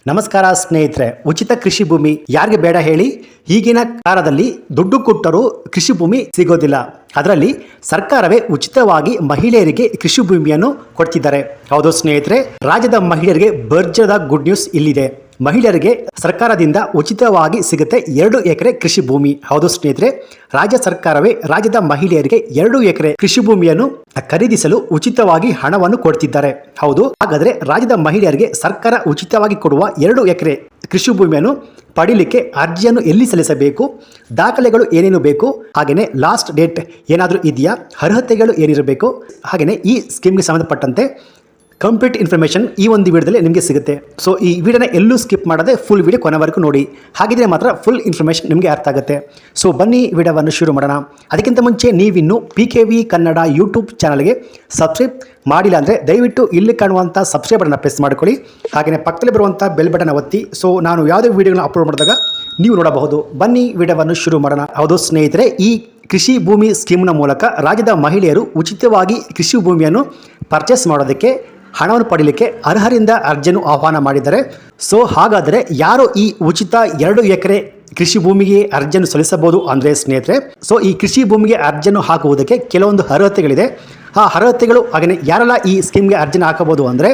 ನಮಸ್ಕಾರ ಸ್ನೇಹಿತರೆ, ಉಚಿತ ಕೃಷಿ ಭೂಮಿ ಯಾರಿಗೆ ಬೇಡ ಹೇಳಿ? ಈಗಿನ ಕಾಲದಲ್ಲಿ ದುಡ್ಡು ಕೊಟ್ಟರೂ ಕೃಷಿ ಭೂಮಿ ಸಿಗೋದಿಲ್ಲ. ಅದರಲ್ಲಿ ಸರ್ಕಾರವೇ ಉಚಿತವಾಗಿ ಮಹಿಳೆಯರಿಗೆ ಕೃಷಿ ಭೂಮಿಯನ್ನು ಕೊಡ್ತಿದ್ದಾರೆ. ಹೌದು ಸ್ನೇಹಿತರೆ, ರಾಜ್ಯದ ಮಹಿಳೆಯರಿಗೆ ಭರ್ಜರಿಯಾದ ಗುಡ್ ನ್ಯೂಸ್ ಇಲ್ಲಿದೆ. ಮಹಿಳೆಯರಿಗೆ ಸರ್ಕಾರದಿಂದ ಉಚಿತವಾಗಿ ಸಿಗುತ್ತೆ 2 ಎಕರೆ ಕೃಷಿ ಭೂಮಿ. ಹೌದು ಸ್ನೇಹಿತರೆ, ರಾಜ್ಯ ಸರ್ಕಾರವೇ ರಾಜ್ಯದ ಮಹಿಳೆಯರಿಗೆ 2 ಎಕರೆ ಕೃಷಿ ಭೂಮಿಯನ್ನು ಖರೀದಿಸಲು ಉಚಿತವಾಗಿ ಹಣವನ್ನು ಕೊಡ್ತಿದ್ದಾರೆ. ಹೌದು, ಹಾಗಾದ್ರೆ ರಾಜ್ಯದ ಮಹಿಳೆಯರಿಗೆ ಸರ್ಕಾರ ಉಚಿತವಾಗಿ ಕೊಡುವ 2 ಎಕರೆ ಕೃಷಿ ಭೂಮಿಯನ್ನು ಪಡೀಲಿಕ್ಕೆ ಅರ್ಜಿಯನ್ನು ಎಲ್ಲಿ ಸಲ್ಲಿಸಬೇಕು, ದಾಖಲೆಗಳು ಏನೇನು ಬೇಕು, ಹಾಗೆಯೇ ಲಾಸ್ಟ್ ಡೇಟ್ ಏನಾದರೂ ಇದೆಯಾ, ಅರ್ಹತೆಗಳು ಏನಿರಬೇಕು, ಹಾಗೆಯೇ ಈ ಸ್ಕೀಮ್ಗೆ ಸಂಬಂಧಪಟ್ಟಂತೆ ಕಂಪ್ಲೀಟ್ ಇನ್ಫಾರ್ಮೇಷನ್ ಈ ಒಂದು ವಿಡಿಯೋದಲ್ಲಿ ನಿಮಗೆ ಸಿಗುತ್ತೆ. ಸೊ ಈ ವಿಡಿಯೋನ ಎಲ್ಲೂ ಸ್ಕಿಪ್ ಮಾಡದೆ ಫುಲ್ ವಿಡಿಯೋ ಕೊನೆವರೆಗೂ ನೋಡಿ. ಹಾಗಿದ್ರೆ ಮಾತ್ರ ಫುಲ್ ಇನ್ಫಾರ್ಮೇಷನ್ ನಿಮಗೆ ಅರ್ಥ ಆಗುತ್ತೆ. ಸೊ ಬನ್ನಿ ವಿಡಿಯೋವನ್ನು ಶುರು ಮಾಡೋಣ. ಅದಕ್ಕಿಂತ ಮುಂಚೆ ನೀವಿನ್ನು PKV ಕನ್ನಡ ಯೂಟ್ಯೂಬ್ ಚಾನಲ್ಗೆ ಸಬ್ಸ್ಕ್ರೈಬ್ ಮಾಡಿಲ್ಲ ಅಂದರೆ ದಯವಿಟ್ಟು ಇಲ್ಲಿ ಕಾಣುವಂಥ ಸಬ್ಸ್ಕ್ರೈಬ್ ಬಟನ್ನ ಪ್ರೆಸ್ ಮಾಡ್ಕೊಳ್ಳಿ. ಹಾಗೆಯೇ ಪಕ್ಕದಲ್ಲಿ ಬರುವಂಥ ಬೆಲ್ ಬಟನ್ ಒತ್ತಿ. ಸೊ ನಾನು ಯಾವುದೇ ವಿಡಿಯೋಗಳನ್ನ ಅಪ್ಲೋಡ್ ಮಾಡಿದಾಗ ನೀವು ನೋಡಬಹುದು. ಬನ್ನಿ ವಿಡಿಯೋವನ್ನು ಶುರು ಮಾಡೋಣ. ಹೌದು ಸ್ನೇಹಿತರೆ, ಈ ಕೃಷಿ ಭೂಮಿ ಸ್ಕೀಮ್ನ ಮೂಲಕ ರಾಜ್ಯದ ಮಹಿಳೆಯರು ಉಚಿತವಾಗಿ ಕೃಷಿ ಭೂಮಿಯನ್ನು ಪರ್ಚೇಸ್ ಮಾಡೋದಕ್ಕೆ, ಹಣವನ್ನು ಪಡೀಲಿಕ್ಕೆ ಅರ್ಹರಿಂದ ಅರ್ಜಿಯನ್ನು ಆಹ್ವಾನ ಮಾಡಿದ್ದಾರೆ. ಸೊ ಹಾಗಾದರೆ ಯಾರು ಈ ಉಚಿತ 2 ಎಕರೆ ಕೃಷಿ ಭೂಮಿಗೆ ಅರ್ಜಿಯನ್ನು ಸಲ್ಲಿಸಬಹುದು ಅಂದರೆ ಸ್ನೇಹಿತರೆ, ಸೊ ಈ ಕೃಷಿ ಭೂಮಿಗೆ ಅರ್ಜಿಯನ್ನು ಹಾಕುವುದಕ್ಕೆ ಕೆಲವೊಂದು ಅರ್ಹತೆಗಳಿದೆ. ಆ ಅರ್ಹತೆಗಳು ಹಾಗೆಯೇ ಯಾರೆಲ್ಲ ಈ ಸ್ಕೀಮ್ಗೆ ಅರ್ಜಿನ ಹಾಕಬಹುದು ಅಂದರೆ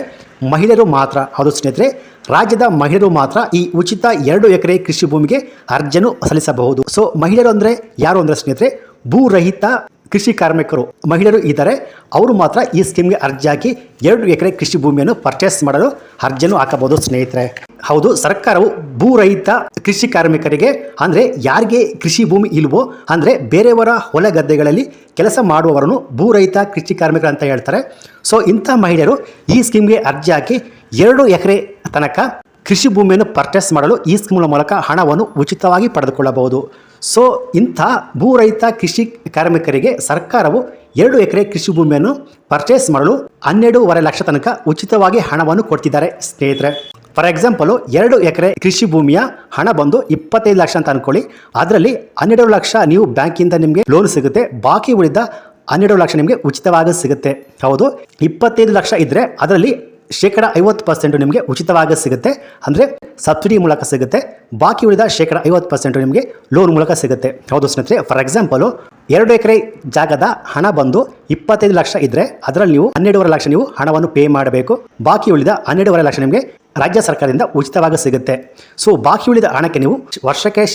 ಮಹಿಳೆಯರು ಮಾತ್ರ. ಹೌದು ಸ್ನೇಹಿತರೆ, ರಾಜ್ಯದ ಮಹಿಳೆಯರು ಮಾತ್ರ ಈ ಉಚಿತ 2 ಎಕರೆ ಕೃಷಿ ಭೂಮಿಗೆ ಅರ್ಜಿಯನ್ನು ಸಲ್ಲಿಸಬಹುದು. ಸೊ ಮಹಿಳೆಯರು ಅಂದರೆ ಯಾರು ಅಂದರೆ ಸ್ನೇಹಿತರೆ, ಭೂರಹಿತ ಕೃಷಿ ಕಾರ್ಮಿಕರು ಮಹಿಳೆಯರು ಇದ್ದಾರೆ. ಅವರು ಮಾತ್ರ ಈ ಸ್ಕೀಮ್ಗೆ ಅರ್ಜಿ ಹಾಕಿ 2 ಎಕರೆ ಕೃಷಿ ಭೂಮಿಯನ್ನು ಪರ್ಚೇಸ್ ಮಾಡಲು ಅರ್ಜಿಯನ್ನು ಹಾಕಬಹುದು ಸ್ನೇಹಿತರೆ. ಹೌದು, ಸರ್ಕಾರವು ಭೂರಹಿತ ಕೃಷಿ ಕಾರ್ಮಿಕರಿಗೆ ಅಂದರೆ ಯಾರಿಗೆ ಕೃಷಿ ಭೂಮಿ ಇಲ್ವೋ, ಅಂದರೆ ಬೇರೆಯವರ ಹೊಲ ಗದ್ದೆಗಳಲ್ಲಿ ಕೆಲಸ ಮಾಡುವವರನ್ನು ಭೂರಹಿತ ಕೃಷಿ ಕಾರ್ಮಿಕರು ಅಂತ ಹೇಳ್ತಾರೆ. ಸೊ ಇಂಥ ಮಹಿಳೆಯರು ಈ ಸ್ಕೀಮ್ಗೆ ಅರ್ಜಿ ಹಾಕಿ 2 ಎಕರೆ ತನಕ ಕೃಷಿ ಭೂಮಿಯನ್ನು ಪರ್ಚೇಸ್ ಮಾಡಲು ಈ ಸ್ಕೀಮ್ನ ಮೂಲಕ ಹಣವನ್ನು ಉಚಿತವಾಗಿ ಪಡೆದುಕೊಳ್ಳಬಹುದು. ಸೊ ಇಂಥ ಭೂರಹಿತ ಕೃಷಿ ಕಾರ್ಮಿಕರಿಗೆ ಸರ್ಕಾರವು 2 ಎಕರೆ ಕೃಷಿ ಭೂಮಿಯನ್ನು ಪರ್ಚೇಸ್ ಮಾಡಲು 12.5 ಲಕ್ಷ ತನಕ ಉಚಿತವಾಗಿ ಹಣವನ್ನು ಕೊಡ್ತಿದ್ದಾರೆ ಸ್ನೇಹಿತರೆ. ಫಾರ್ ಎಕ್ಸಾಂಪಲು 2 ಎಕರೆ ಕೃಷಿ ಭೂಮಿಯ ಹಣ ಬಂದು 25 ಲಕ್ಷ ಅಂತ ಅನ್ಕೊಳ್ಳಿ. ಅದರಲ್ಲಿ 12 ಲಕ್ಷ ನೀವು ಬ್ಯಾಂಕಿಂದ ನಿಮಗೆ ಲೋನ್ ಸಿಗುತ್ತೆ, ಬಾಕಿ ಉಳಿದ 12 ಲಕ್ಷ ನಿಮಗೆ ಉಚಿತವಾಗಿ ಸಿಗುತ್ತೆ. ಹೌದು, 25 ಲಕ್ಷ ಇದ್ದರೆ ಅದರಲ್ಲಿ 50% ನಿಮಗೆ ಉಚಿತವಾಗಿ ಸಿಗುತ್ತೆ, ಅಂದರೆ ಸಬ್ಸಿಡಿ ಮೂಲಕ ಸಿಗುತ್ತೆ. ಬಾಕಿ ಉಳಿದ 50% ನಿಮಗೆ ಲೋನ್ ಮೂಲಕ ಸಿಗುತ್ತೆ. ಹೌದು ಸ್ನೇಹಿತರೆ, ಫಾರ್ ಎಕ್ಸಾಂಪಲು 2 ಎಕರೆ ಜಾಗದ ಹಣ ಬಂದು 25 ಲಕ್ಷ ಇದ್ದರೆ ಅದರಲ್ಲಿ ನೀವು 12.5 ಲಕ್ಷ ನೀವು ಹಣವನ್ನು ಪೇ ಮಾಡಬೇಕು. ಬಾಕಿ ಉಳಿದ 12.5 ಲಕ್ಷ ನಿಮಗೆ ರಾಜ್ಯ ಸರ್ಕಾರದಿಂದ ಉಚಿತವಾಗಿ ಸಿಗುತ್ತೆ. ಸೊ ಬಾಕಿ ಉಳಿದ ಹಣಕ್ಕೆ ನೀವು ವರ್ಷಕ್ಕೆ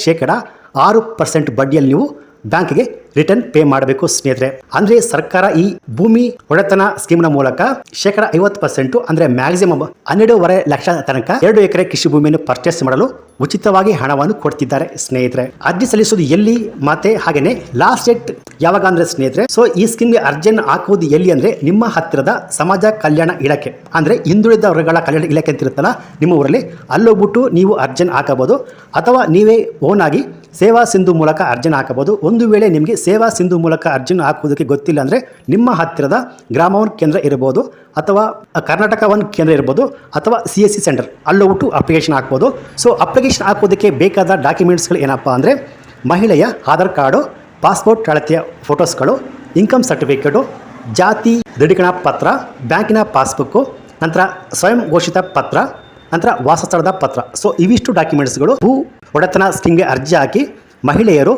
6% ಬಡ್ಡಿಯಲ್ಲಿ ನೀವು ಬ್ಯಾಂಕ್ಗೆ ರಿಟರ್ನ್ ಪೇ ಮಾಡಬೇಕು ಸ್ನೇಹಿತರೆ. ಅಂದರೆ ಸರ್ಕಾರ ಈ ಭೂಮಿ ಒಡೆತನ ಸ್ಕೀಮ್ನ ಮೂಲಕ 50% ಅಂದರೆ ಮ್ಯಾಕ್ಸಿಮಮ್ 12.5 ಲಕ್ಷ ತನಕ 2 ಎಕರೆ ಕೃಷಿ ಭೂಮಿಯನ್ನು ಪರ್ಚೇಸ್ ಮಾಡಲು ಉಚಿತವಾಗಿ ಹಣವನ್ನು ಕೊಡ್ತಿದ್ದಾರೆ ಸ್ನೇಹಿತರೆ. ಅರ್ಜಿ ಸಲ್ಲಿಸುವುದು ಎಲ್ಲಿ ಮತ್ತೆ ಹಾಗೆಯೇ ಲಾಸ್ಟ್ ಡೇಟ್ ಯಾವಾಗ ಅಂದರೆ ಸ್ನೇಹಿತರೆ, ಸೊ ಈ ಸ್ಕೀಮ್ಗೆ ಅರ್ಜಿಯನ್ನು ಹಾಕುವುದು ಎಲ್ಲಿ ಅಂದರೆ ನಿಮ್ಮ ಹತ್ತಿರದ ಸಮಾಜ ಕಲ್ಯಾಣ ಇಲಾಖೆ, ಅಂದರೆ ಹಿಂದುಳಿದ ವರ್ಗಗಳ ಕಲ್ಯಾಣ ಇಲಾಖೆ ಅಂತ ಇರುತ್ತಲ್ಲ ನಿಮ್ಮ ಊರಲ್ಲಿ, ಅಲ್ಲೋಗ್ಬಿಟ್ಟು ನೀವು ಅರ್ಜಿಯನ್ನು ಹಾಕಬಹುದು. ಅಥವಾ ನೀವೇ ಓನ್ ಆಗಿ ಸೇವಾ ಸಿಂಧು ಮೂಲಕ ಅರ್ಜಿನ ಹಾಕಬಹುದು. ಒಂದು ವೇಳೆ ನಿಮಗೆ ಸೇವಾ ಸಿಂಧು ಮೂಲಕ ಅರ್ಜಿನ ಹಾಕುವುದಕ್ಕೆ ಗೊತ್ತಿಲ್ಲ ಅಂದರೆ ನಿಮ್ಮ ಹತ್ತಿರದ ಗ್ರಾಮ 1 ಕೇಂದ್ರ ಇರಬಹುದು, ಅಥವಾ ಕರ್ನಾಟಕ 1 ಕೇಂದ್ರ ಇರ್ಬೋದು, ಅಥವಾ CSC ಸೆಂಟರ್ ಅಲ್ಲೋಗ್ಬಿಟ್ಟು ಅಪ್ಲಿಕೇಶನ್ ಹಾಕ್ಬೋದು. ಸೊ ಅಪ್ಲಿಕೇಶನ್ ಹಾಕೋದಕ್ಕೆ ಬೇಕಾದ ಡಾಕ್ಯುಮೆಂಟ್ಸ್ಗಳು ಏನಪ್ಪ ಅಂದರೆ ಮಹಿಳೆಯ ಆಧಾರ್ ಕಾರ್ಡು, ಪಾಸ್ಪೋರ್ಟ್ ಅಳತೆಯ ಫೋಟೋಸ್ಗಳು, ಇನ್ಕಮ್ ಸರ್ಟಿಫಿಕೇಟು, ಜಾತಿ ದೃಢೀಕರಣ ಪತ್ರ, ಬ್ಯಾಂಕಿನ ಪಾಸ್ಬುಕ್ಕು, ನಂತರ ಸ್ವಯಂ ಘೋಷಿತ ಪತ್ರ, ನಂತರ ವಾಸಸ್ಥಳದ ಪತ್ರ. ಸೊ ಇವಿಷ್ಟು ಡಾಕ್ಯುಮೆಂಟ್ಸ್ಗಳು ಭೂ ಒಡೆತನ ಸ್ಕೀಮ್ಗೆ ಅರ್ಜಿ ಹಾಕಿ ಮಹಿಳೆಯರು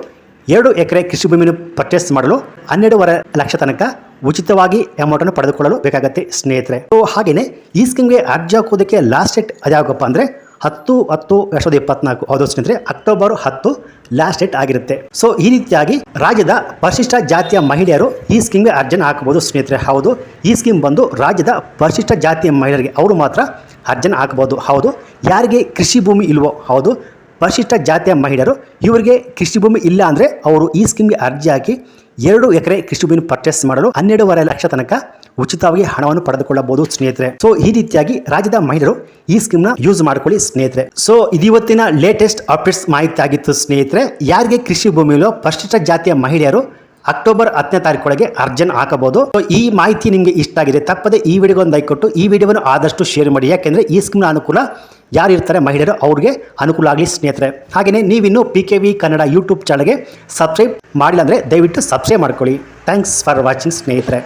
2 ಎಕರೆ ಕೃಷಿ ಭೂಮಿಯನ್ನು ಪರ್ಚೇಸ್ ಮಾಡಲು 12.5 ಲಕ್ಷ ತನಕ ಉಚಿತವಾಗಿ ಅಮೌಂಟನ್ನು ಪಡೆದುಕೊಳ್ಳಲು ಬೇಕಾಗುತ್ತೆ ಸ್ನೇಹಿತರೆ. ಸೊ ಹಾಗೆಯೇ ಈ ಸ್ಕೀಮ್ಗೆ ಅರ್ಜಿ ಹಾಕೋದಕ್ಕೆ ಲಾಸ್ಟ್ ಡೇಟ್ ಅದ್ಯಾವಪ್ಪ ಅಂದರೆ 10/10/2024. ಹೌದು ಸ್ನೇಹಿತರೆ, ಅಕ್ಟೋಬರ್ 10 ಲಾಸ್ಟ್ ಡೇಟ್ ಆಗಿರುತ್ತೆ. ಸೊ ಈ ರೀತಿಯಾಗಿ ರಾಜ್ಯದ ಪರಿಶಿಷ್ಟ ಜಾತಿಯ ಮಹಿಳೆಯರು ಈ ಸ್ಕೀಮ್ಗೆ ಅರ್ಜಿನ ಹಾಕಬಹುದು ಸ್ನೇಹಿತರೆ. ಹೌದು, ಈ ಸ್ಕೀಮ್ ಬಂದು ರಾಜ್ಯದ ಪರಿಶಿಷ್ಟ ಜಾತಿಯ ಮಹಿಳೆಯರಿಗೆ ಅವರು ಮಾತ್ರ ಅರ್ಜಿನ ಹಾಕಬಹುದು. ಹೌದು, ಯಾರಿಗೆ ಕೃಷಿ ಭೂಮಿ ಇಲ್ವೋ, ಹೌದು ಪರಿಶಿಷ್ಟ ಜಾತಿಯ ಮಹಿಳೆಯರು ಇವರಿಗೆ ಕೃಷಿ ಭೂಮಿ ಇಲ್ಲ ಅಂದರೆ ಅವರು ಈ ಸ್ಕೀಮ್ಗೆ ಅರ್ಜಿ ಹಾಕಿ 2 ಎಕರೆ ಕೃಷಿ ಭೂಮಿ ಪರ್ಚೇಸ್ ಮಾಡಲು 12.5 ಲಕ್ಷ ತನಕ ಉಚಿತವಾಗಿ ಹಣವನ್ನು ಪಡೆದುಕೊಳ್ಳಬಹುದು ಸ್ನೇಹಿತರೆ. ಸೊ ಈ ರೀತಿಯಾಗಿ ರಾಜ್ಯದ ಮಹಿಳೆಯರು ಈ ಸ್ಕೀಮ್ನ ಯೂಸ್ ಮಾಡ್ಕೊಳ್ಳಿ ಸ್ನೇಹಿತರೆ. ಸೊ ಇವತ್ತಿನ ಲೇಟೆಸ್ಟ್ ಅಪ್ಡೇಟ್ಸ್ ಮಾಹಿತಿ ಆಗಿತ್ತು ಸ್ನೇಹಿತರೆ. ಯಾರಿಗೆ ಕೃಷಿ ಭೂಮಿ ಇಲ್ಲೋ ಪರಿಶಿಷ್ಟ ಜಾತಿಯ ಮಹಿಳೆಯರು ಅಕ್ಟೋಬರ್ 10ನೇ ತಾರೀಕೊಳಗೆ ಅರ್ಜಿನ ಹಾಕಬಹುದು. ಸೊ ಈ ಮಾಹಿತಿ ನಿಮಗೆ ಇಷ್ಟ ಆಗಿದೆ ತಪ್ಪದೆ ಈ ವಿಡಿಯೋಗೆ ಒಂದು ಲೈಕ್ ಕೊಟ್ಟು ಈ ವಿಡಿಯೋವನ್ನು ಆದಷ್ಟು ಶೇರ್ ಮಾಡಿ. ಯಾಕೆಂದರೆ ಈ ಸ್ಕೀಮ್ನ ಅನುಕೂಲ ಯಾರು ಇರ್ತಾರೆ ಮಹಿಳೆಯರು ಅವ್ರಿಗೆ ಅನುಕೂಲ ಆಗಲಿ ಸ್ನೇಹಿತರೆ. ಹಾಗೆಯೇ ನೀವಿನ್ನೂ PKV ಕನ್ನಡ ಯೂಟ್ಯೂಬ್ ಚಾನಲ್ಗೆ ಸಬ್ಸ್ಕ್ರೈಬ್ ಮಾಡಿಲ್ಲ ಅಂದರೆ ದಯವಿಟ್ಟು ಸಬ್ಸ್ಕ್ರೈಬ್ ಮಾಡ್ಕೊಳ್ಳಿ. ಥ್ಯಾಂಕ್ಸ್ ಫಾರ್ ವಾಚಿಂಗ್ ಸ್ನೇಹಿತರೆ.